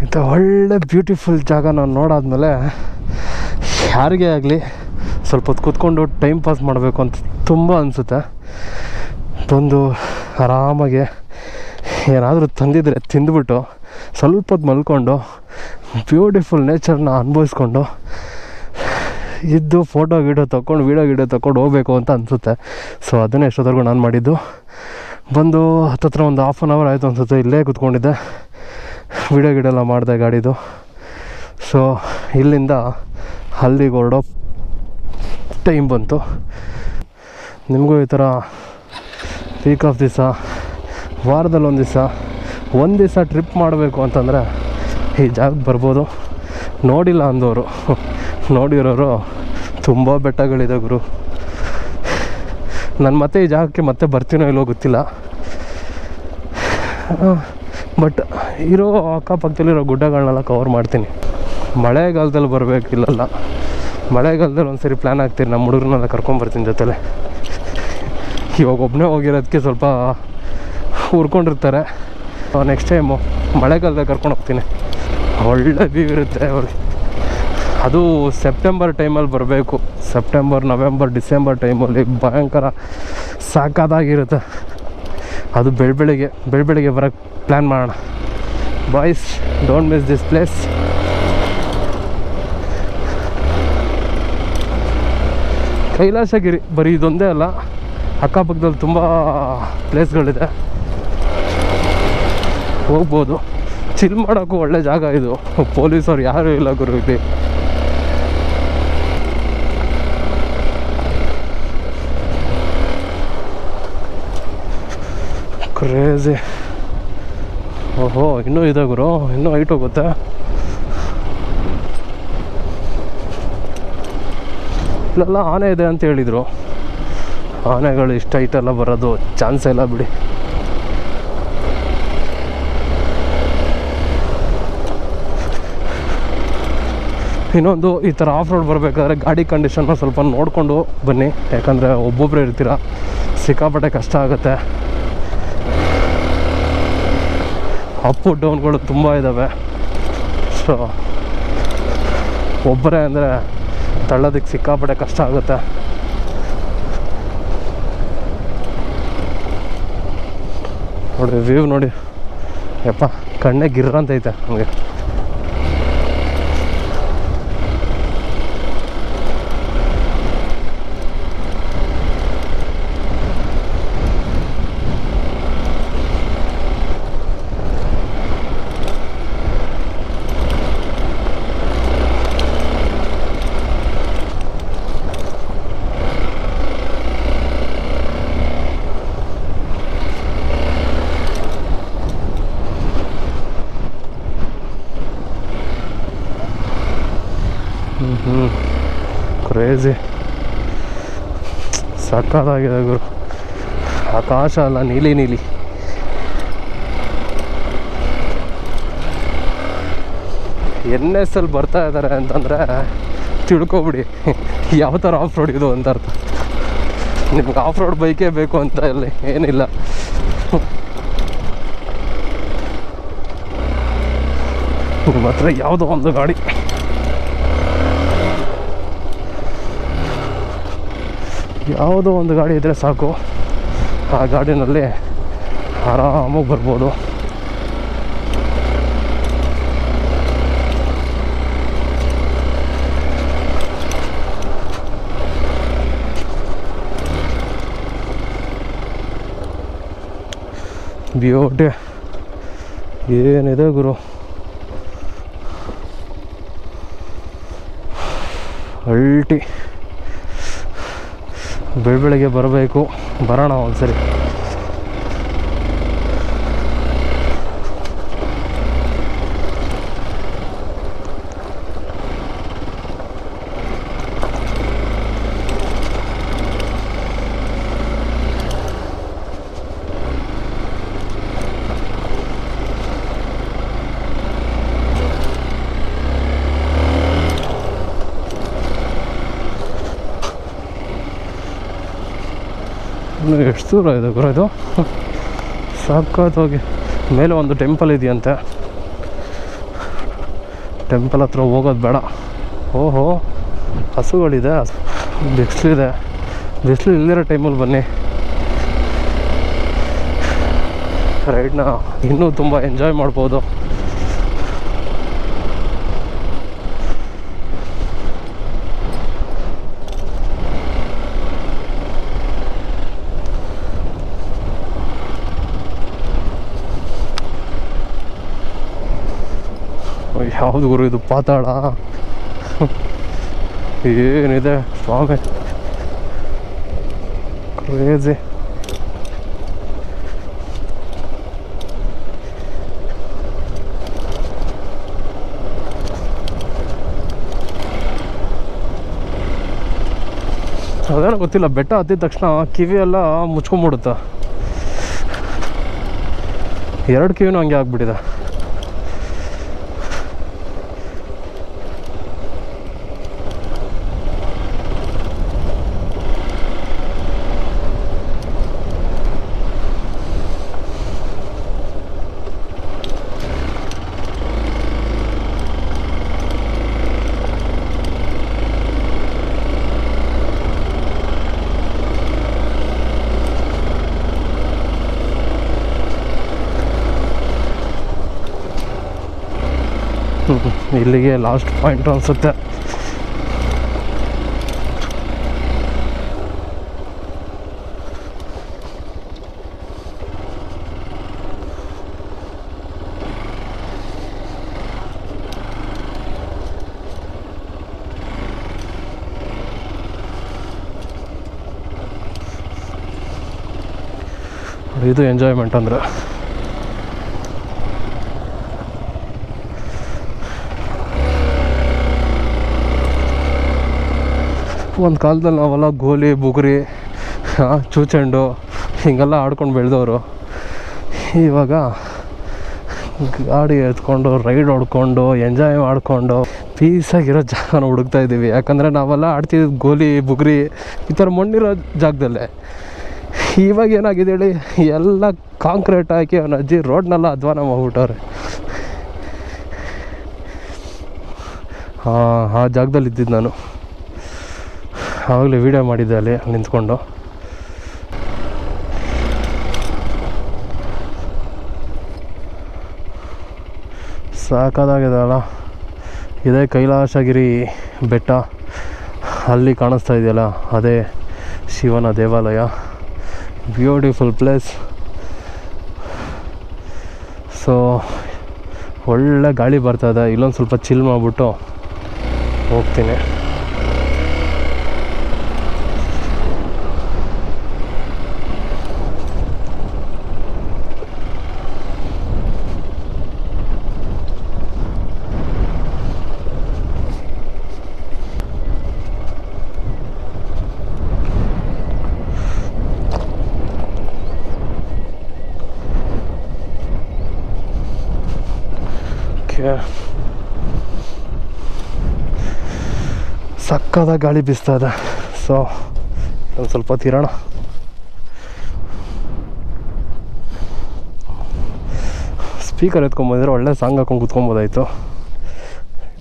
ಇಂಥ ಒಳ್ಳೆ ಬ್ಯೂಟಿಫುಲ್ ಜಾಗ ನಾವು ನೋಡಾದ್ಮೇಲೆ ಯಾರಿಗೇ ಆಗಲಿ ಸ್ವಲ್ಪ ಹೊತ್ತು ಕೂತ್ಕೊಂಡು ಟೈಮ್ ಪಾಸ್ ಮಾಡಬೇಕು ಅಂತ ತುಂಬ ಅನಿಸುತ್ತೆ. ಬಂದು ಆರಾಮಾಗಿ ಏನಾದರೂ ತಂದಿದ್ರೆ ತಿಂದುಬಿಟ್ಟು ಸ್ವಲ್ಪ ಹೊತ್ತು ಮಲ್ಕೊಂಡು ಬ್ಯೂಟಿಫುಲ್ ನೇಚರ್ನ ಅನುಭವಿಸ್ಕೊಂಡು ಇದ್ದು ವೀಡಿಯೋ ತಗೊಂಡು ಹೋಗಬೇಕು ಅಂತ ಅನಿಸುತ್ತೆ. ಸೊ ಅದನ್ನೇ ಎಷ್ಟೊತ್ತವರೆಗೂ ನಾನು ಮಾಡಿದ್ದು. ಬಂದು ಹತ್ತತ್ರ ಒಂದು ಹಾಫ್ ಆನ್ ಅವರ್ ಆಯಿತು ಅನಿಸುತ್ತೆ, ಇಲ್ಲೇ ಕೂತ್ಕೊಂಡಿದ್ದೆ, ವೀಡಿಯೋ ಎಲ್ಲ ಮಾಡಿದೆ ಗಾಡಿದು. ಸೊ ಇಲ್ಲಿಂದ ಅಲ್ಲಿಗೆ ಹೊರಡೋ ಟೈಮ್ ಬಂತು. ನಿಮಗೂ ಈ ಥರ ವೀಕ್ ಆಫ್ ದಿವಸ, ವಾರದಲ್ಲಿ ಒಂದು ದಿವಸ ಟ್ರಿಪ್ ಮಾಡಬೇಕು ಅಂತಂದರೆ ಈ ಜಾಗಕ್ಕೆ ಬರ್ಬೋದು. ನೋಡಿಲ್ಲ ಅಂದವರು, ನೋಡಿರೋರು ತುಂಬ ಬೆಟ್ಟಗಳಿದೆ ಗುರು. ನಾನು ಮತ್ತೆ ಈ ಜಾಗಕ್ಕೆ ಮತ್ತೆ ಬರ್ತೀನೋ ಇಲ್ಲೋ ಗೊತ್ತಿಲ್ಲ, ಬಟ್ ಇರೋ ಅಕ್ಕಪಕ್ಕದಲ್ಲಿರೋ ಗುಡ್ಡಗಳನ್ನೆಲ್ಲ ಕವರ್ ಮಾಡ್ತೀನಿ. ಮಳೆಗಾಲದಲ್ಲಿ ಬರಬೇಕಿಲ್ಲಲ್ಲ, ಮಳೆಗಾಲದಲ್ಲಿ ಒಂದು ಸರಿ ಪ್ಲ್ಯಾನ್ ಆಗ್ತೀನಿ, ನಮ್ಮ ಹುಡುಗರನ್ನೆಲ್ಲ ಕರ್ಕೊಂಬರ್ತೀನಿ ಜೊತೆಲೆ. ಇವಾಗ ಒಬ್ಬನೇ ಹೋಗಿರೋದಕ್ಕೆ ಸ್ವಲ್ಪ ಹುರ್ಕೊಂಡಿರ್ತಾರೆ. ನೆಕ್ಸ್ಟ್ ಟೈಮು ಮಳೆಗಾಲದಲ್ಲಿ ಕರ್ಕೊಂಡು ಹೋಗ್ತೀನಿ. ಒಳ್ಳೆ ವ್ಯೂ ಇರುತ್ತೆ ಅವ್ರಿಗೆ. ಅದು ಸೆಪ್ಟೆಂಬರ್ ಟೈಮಲ್ಲಿ ಬರಬೇಕು. ಸೆಪ್ಟೆಂಬರ್, ನವೆಂಬರ್, ಡಿಸೆಂಬರ್ ಟೈಮಲ್ಲಿ ಭಯಂಕರ ಸಾಕಾದಾಗಿರುತ್ತೆ. ಅದು ಬೆಳಬೆಳಿಗ್ಗೆ ಬರೋಕ್ಕೆ ಪ್ಲ್ಯಾನ್ ಮಾಡೋಣ. Boys, don't miss this place. Kailasagiri ಬರೀ ಇದೊಂದೇ ಅಲ್ಲ, ಅಕ್ಕಪಕ್ಕದಲ್ಲಿ ತುಂಬ ಪ್ಲೇಸ್ಗಳಿದೆ, ಹೋಗ್ಬೋದು. ಚಿಲ್ ಮಾಡೋಕ್ಕೂ ಒಳ್ಳೆ ಜಾಗ ಇದು. ಪೊಲೀಸವ್ರು ಯಾರೂ ಇಲ್ಲ ಗುರು ಇಲ್ಲಿ. ಕ್ರೇಜಿ. ಓಹೋ, ಇನ್ನೂ ಇದೆ ಗುರು, ಇನ್ನೂ ಹೈಟ್ ಹೋಗುತ್ತೆ. ಇಲ್ಲೆಲ್ಲ ಆನೆ ಇದೆ ಅಂತ ಹೇಳಿದರು. ಆನೆಗಳು ಇಷ್ಟ ಹೈಟೆಲ್ಲ ಬರೋದು ಚಾನ್ಸ್ ಇಲ್ಲ ಬಿಡಿ. ಇನ್ನೊಂದು, ಈ ಥರ ಆಫ್ ರೋಡ್ ಬರಬೇಕಾದ್ರೆ ಗಾಡಿ ಕಂಡೀಷನ್ನ ಸ್ವಲ್ಪ ನೋಡಿಕೊಂಡು ಬನ್ನಿ, ಯಾಕಂದರೆ ಒಬ್ಬೊಬ್ಬರೇ ಇರ್ತೀರ, ಸಿಕ್ಕಾಪಟ್ಟೆ ಕಷ್ಟ ಆಗುತ್ತೆ. ಅಪ್ಪು ಡೌನ್ಗಳು ತುಂಬ ಇದ್ದಾವೆ. ಸೊ ಒಬ್ಬರೇ ಅಂದರೆ ತಳ್ಳೋದಕ್ಕೆ ಸಿಕ್ಕಾಪಟ್ಟೆ ಕಷ್ಟ ಆಗುತ್ತೆ. ನೋಡಿ ವ್ಯೂ ನೋಡಿ, ಯಪ್ಪ ಕಣ್ಣೇ ಗಿರ್ರಂತೈತೆ ನಮಗೆ. ಕ್ರೇಜಿ, ಸಕ್ಕತ್ತಾಗಿದೆ ಗುರು. ಆಕಾಶ ಅಲ್ಲ, ನೀಲಿ NS ಅಲ್ಲಿ ಬರ್ತಾ ಇದ್ದಾರೆ ಅಂತಂದರೆ ತಿಳ್ಕೊಬಿಡಿ ಯಾವ ಥರ ಆಫ್ ರೋಡ್ ಇದು ಅಂತ ಅರ್ಥ. ನಿಮ್ಗೆ ಆಫ್ ರೋಡ್ ಬೈಕೇ ಬೇಕು ಅಂತ ಇಲ್ಲಿ ಏನಿಲ್ಲ. ನಿಮ್ಮ ಹತ್ರ ಯಾವುದೋ ಒಂದು ಗಾಡಿ, ಇದ್ದರೆ ಸಾಕು, ಆ ಗಾಡಿನಲ್ಲಿ ಆರಾಮಾಗಿ ಬರ್ಬೋದು. ಬ್ಯೂಟಿ ಏನಿದೆ ಗುರು. ಅಲ್ಟಿ ಬೆಳಬೆಳಿಗ್ಗೆ ಬರಬೇಕು, ಬರೋಣ ಒಂದ್ಸರಿ. ಎಷ್ಟು ದೂರ ಇದೆ ಗುರು ಇದು, ಸಖತ್ ಹೋಗಿ. ಮೇಲೆ ಒಂದು ಟೆಂಪಲ್ ಇದೆಯಂತೆ, ಟೆಂಪಲ್ ಹತ್ರ ಹೋಗೋದು ಬೇಡ. ಓಹೋ, ಹಸುಗಳಿದೆ, ಬಿಸಿಲಿದೆ. ಬಿಸಿಲು ಇಲ್ದಿರೋ ಟೈಮಲ್ಲಿ ಬನ್ನಿ, ರೈಡ್ನ ಇನ್ನೂ ತುಂಬ ಎಂಜಾಯ್ ಮಾಡ್ಬೋದು. ಯಾವುದು ಗುರು ಇದು, ಪಾತಾಳ ಏನಿದೆ ಸ್ವಾಮಿ, ಕ್ರೇಜಿ. ಅದೇನೋ ಗೊತ್ತಿಲ್ಲ, ಬೆಟ್ಟ ಹತ್ತಿದ ತಕ್ಷಣ ಕಿವಿ ಎಲ್ಲ ಮುಚ್ಕೊಂಡ್ಬಿಡುತ್ತೆ. 2 ಕಿವಿನೂ ಹಂಗೆ ಆಗ್ಬಿಟ್ಟಿದೆ. ಇಲ್ಲಿಗೆ ಲಾಸ್ಟ್ ಪಾಯಿಂಟ್ ಅನಿಸುತ್ತೆ. ಇದು ಎಂಜಾಯ್ಮೆಂಟ್ ಅಂದರೆ. ಒಂದು ಕಾಲದಲ್ಲಿ ನಾವೆಲ್ಲ ಗೋಲಿ ಬುಗುರಿ ಚೂಚೆಂಡು ಹೀಗೆಲ್ಲ ಆಡ್ಕೊಂಡು ಬೆಳೆದವರು. ಇವಾಗ ಗಾಡಿ ಎತ್ಕೊಂಡು ರೈಡ್ ಹೊಡ್ಕೊಂಡು ಎಂಜಾಯ್ ಮಾಡಿಕೊಂಡು ಪೀಸಾಗಿರೋ ಜಾಗನ ಹುಡುಕ್ತಾ ಇದ್ದೀವಿ. ಯಾಕಂದರೆ ನಾವೆಲ್ಲ ಆಡ್ತಿದ್ದು ಗೋಲಿ ಬುಗುರಿ ಈ ಥರ ಮಣ್ಣಿರೋ ಜಾಗದಲ್ಲೇ. ಇವಾಗ ಏನಾಗಿದೆ ಹೇಳಿ, ಎಲ್ಲ ಕಾಂಕ್ರೀಟ್ ಹಾಕಿ ಅವನ ಅಜ್ಜಿ ರೋಡ್ನೆಲ್ಲ ಅಧ್ವಾನ ಮಾಡ್ಬಿಟ್ಟವ್ರೆ. ಆ ಜಾಗದಲ್ಲಿ ಇದ್ದಿದ್ದು ನಾನು ಆವಾಗಲೇ ವೀಡಿಯೋ ಮಾಡಿದ್ದೆ ಅಲ್ಲಿ ನಿಂತ್ಕೊಂಡು. ಸಾಕಾಗಿದೆ ಅಲ್ಲ. ಇದೇ ಕೈಲಾಸಗಿರಿ ಬೆಟ್ಟ, ಅಲ್ಲಿ ಕಾಣಿಸ್ತಾ ಇದೆಯಲ್ಲ ಅದೇ ಶಿವನ ದೇವಾಲಯ. Beautiful place. ಸೊ ಒಳ್ಳೆ ಗಾಳಿ ಬರ್ತದೆ. ಇಲ್ಲೊಂದು ಸ್ವಲ್ಪ ಚಿಲ್ ಮಾಡಿಬಿಟ್ಟು ಹೋಗ್ತೀನಿ. ಸಕ್ಕದ ಗಾಳಿ ಬೀಸ್ತಾ ಇದೆ. ಸೊ ಒಂದು ಸ್ವಲ್ಪ ತಿರೋಣ. ಸ್ಪೀಕರ್ ಎತ್ಕೊಂಬಂದಿದ್ರೆ ಒಳ್ಳೆ ಸಾಂಗ್ ಹಾಕೊಂಡು ಕೂತ್ಕೊಬೋದಾಯಿತು.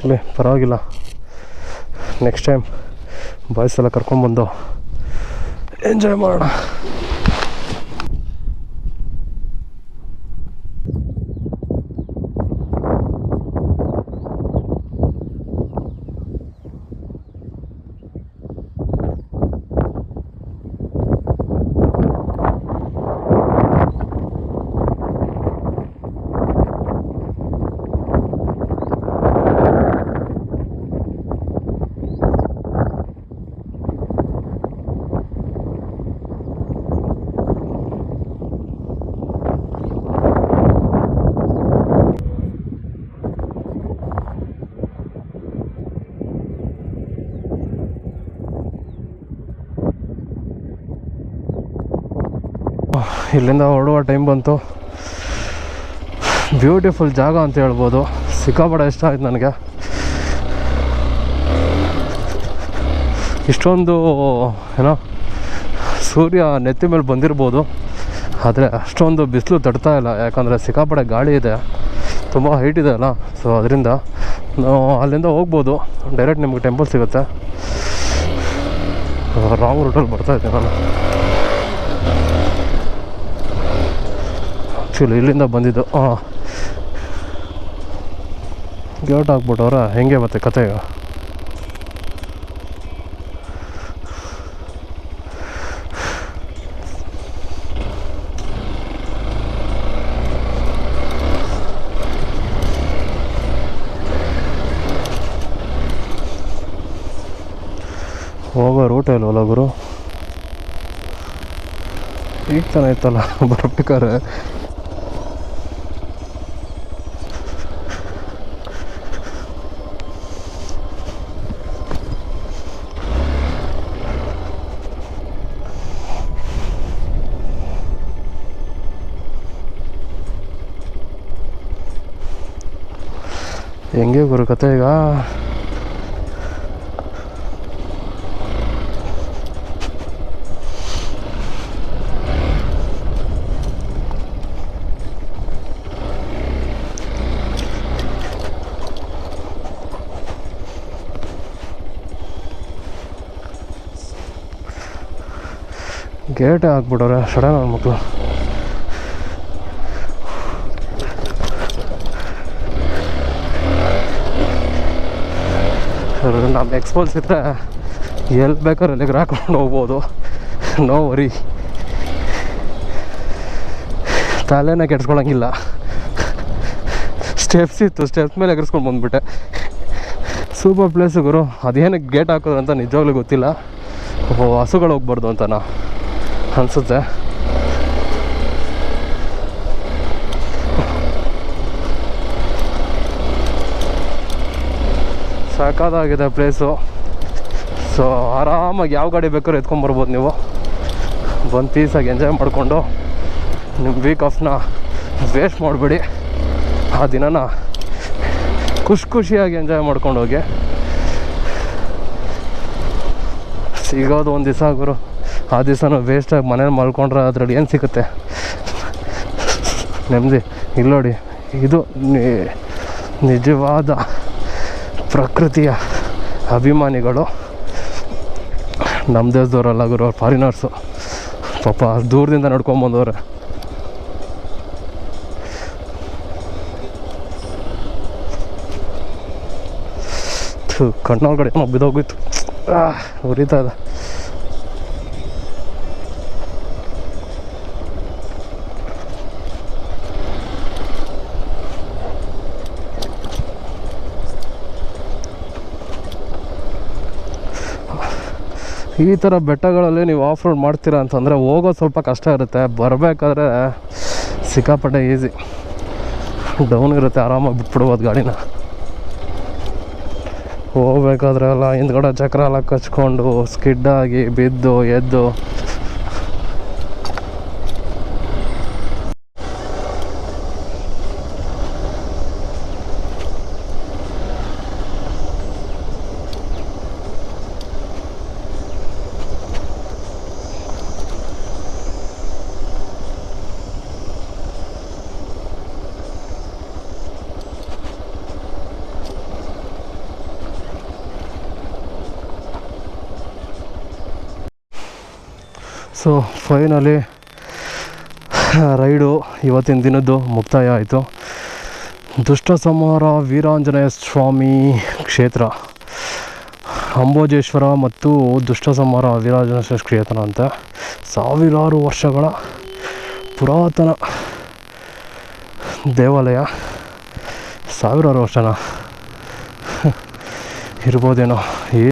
ಇಲ್ಲಿ ಪರವಾಗಿಲ್ಲ, ನೆಕ್ಸ್ಟ್ ಟೈಮ್ ಬಾಯ್ಸ್ ಎಲ್ಲ ಕರ್ಕೊಂಬಂದು ಎಂಜಾಯ್ ಮಾಡೋಣ. ಇಲ್ಲಿಂದ ಹೊರಡುವ ಟೈಮ್ ಬಂತು. ಬ್ಯೂಟಿಫುಲ್ ಜಾಗ ಅಂತ ಹೇಳ್ಬೋದು. ಸಿಕ್ಕಾಪಟ್ಟೆ ಇಷ್ಟ ಆಯ್ತು ನನಗೆ. ಇಷ್ಟೊಂದು ಏನೋ ಸೂರ್ಯ ನೆತ್ತಿ ಮೇಲೆ ಬಂದಿರ್ಬೋದು, ಆದರೆ ಅಷ್ಟೊಂದು ಬಿಸಿಲು ತಡ್ತಾ ಇಲ್ಲ. ಯಾಕಂದರೆ ಸಿಕ್ಕಾಪಟ್ಟೆ ಗಾಳಿ ಇದೆ, ತುಂಬ ಹೈಟ್ ಇದೆ ಅಲ್ಲ. ಸೊ ಅದರಿಂದ ನಾವು ಅಲ್ಲಿಂದ ಹೋಗ್ಬೋದು, ಡೈರೆಕ್ಟ್ ನಿಮ್ಗೆ ಟೆಂಪಲ್ ಸಿಗುತ್ತೆ. ರಾಂಗ್ ರೂಟಲ್ಲಿ ಬರ್ತಾಯಿದ್ದೆ ನಾನು. ಆ್ಯಕ್ಚುಲಿ ಇಲ್ಲಿಂದ ಬಂದಿದ್ದು. ಗೇಟ್ ಹಾಕ್ಬಿಟ್ಟವ್ರ, ಹೆಂಗೆ ಮತ್ತೆ ಕತೆ ಈಗ? ಹೋಗೋ ರೂಟ್ ಇಲ್ವಲ್ಲ ಗುರು, ಈಗ ತಾನೇ ಇತ್ತಲ್ಲ ಬರ್ಬೇಕಾರೆ. ಹೆಂಗೆ ಗುರು ಕತೆ ಈಗ? ಗೇಟೇ ಹಾಕ್ಬಿಟ್ಟವ್ರೆ ಸಡನ್ ನನ್ನ ಮಕ್ಕಳು. ನಮ್ಮ ಎಕ್ಸ್ಪೋಲ್ಸ್ ಇದ್ದರೆ ಎಲ್ಲಿ ಬೇಕಾದ್ರೆ ಅಲ್ಲಿಗೆ ಹಾಕೊಂಡು ಹೋಗ್ಬೋದು, ನೋ ವರಿ. ತಲೆನೇ ಕೆಡ್ಸ್ಕೊಳಂಗಿಲ್ಲ. ಸ್ಟೆಪ್ಸ್ ಇತ್ತು, ಸ್ಟೆಪ್ಸ್ ಮೇಲೆ ಎಗರ್ಸ್ಕೊಂಡು ಬಂದುಬಿಟ್ಟೆ. ಸೂಪರ್ ಪ್ಲೇಸು ಗುರು. ಅದೇನಕ್ಕೆ ಗೇಟ್ ಹಾಕೋದು ಅಂತ ನಿಜವಾಗ್ಲೂ ಗೊತ್ತಿಲ್ಲ. ಹಸುಗಳು ಹೋಗ್ಬಾರ್ದು ಅಂತನಾ ಅನಿಸುತ್ತೆ. ಸಾಕಾಗಿದೆ ಪ್ಲೇಸು. ಸೊ ಆರಾಮಾಗಿ ಯಾವ ಗಾಡಿ ಬೇಕಾದ್ರೂ ಎತ್ಕೊಂಬರ್ಬೋದು ನೀವು. ಒಂದು ಪೀಸಾಗಿ ಎಂಜಾಯ್ ಮಾಡಿಕೊಂಡು ನಿಮ್ಮ ವೀಕ್ ಆಫ್ನ ವೇಸ್ಟ್ ಮಾಡಬೇಡಿ. ಆ ದಿನನ ಖುಷಿಯಾಗಿ ಎಂಜಾಯ್ ಮಾಡ್ಕೊಂಡು ಹೋಗಿ. ಸಿಗೋದು ಒಂದು ದಿವಸ ಗುರು, ಆ ದಿವಸನೂ ವೇಸ್ಟಾಗಿ ಮನೇಲಿ ಮಲ್ಕೊಂಡ್ರೆ ಅದ್ರಲ್ಲಿ ಏನು ಸಿಗುತ್ತೆ ನೆಮ್ಮದಿ? ಇಲ್ಲಿ ನೋಡಿ, ಇದು ನಿಜವಾದ ಪ್ರಕೃತಿಯ ಅಭಿಮಾನಿಗಳು. ನಮ್ಮ ದೇಶದವರಲ್ಲ ಗುರು, ಅವ್ರು ಫಾರಿನರ್ಸು. ಪಾಪ ದೂರದಿಂದ ನಡ್ಕೊಂಬಂದವ್ರೆ. ಕಣ್ಣೊಳಗಡೆ ಬಿದ್ದೋಗಿತ್ತು, ಉರಿತಾ ಇದೆ. ಈ ಥರ ಬೆಟ್ಟಗಳಲ್ಲಿ ನೀವು ಆಫ್ ರೋಡ್ ಮಾಡ್ತೀರಾ ಅಂತಂದರೆ ಹೋಗೋದು ಸ್ವಲ್ಪ ಕಷ್ಟ ಇರುತ್ತೆ, ಬರಬೇಕಾದ್ರೆ ಸಿಕ್ಕಾಪಟ್ಟೆ ಈಸಿ. ಡೌನ್ ಇರುತ್ತೆ, ಆರಾಮಾಗಿ ಬಿಟ್ಬಿಡ್ಬೋದು ಗಾಡಿನ. ಹೋಗ್ಬೇಕಾದ್ರೆ ಎಲ್ಲ ಹಿಂದ್ಗಡೆ ಚಕ್ರ ಎಲ್ಲ ಕಚ್ಕೊಂಡು ಸ್ಕಿಡ್ಡಾಗಿ ಬಿದ್ದು ಎದ್ದು ಸೊ ಫೈನಲಿ ರೈಡು ಇವತ್ತಿನ ದಿನದ್ದು ಮುಕ್ತಾಯ ಆಯಿತು. ದುಷ್ಟ ಸಂಹಾರ ವೀರಾಂಜನೇಯ ಸ್ವಾಮಿ ಕ್ಷೇತ್ರ, ಅಂಬೋಜೇಶ್ವರ ಮತ್ತು ದುಷ್ಟ ಸಂಹಾರ ವೀರಾಂಜನೇಯ ಕ್ಷೇತ್ರ ಅಂತ ಸಾವಿರಾರು ವರ್ಷಗಳ ಪುರಾತನ ದೇವಾಲಯ. ಸಾವಿರಾರು ವರ್ಷನ ಇರ್ಬೋದೇನೋ.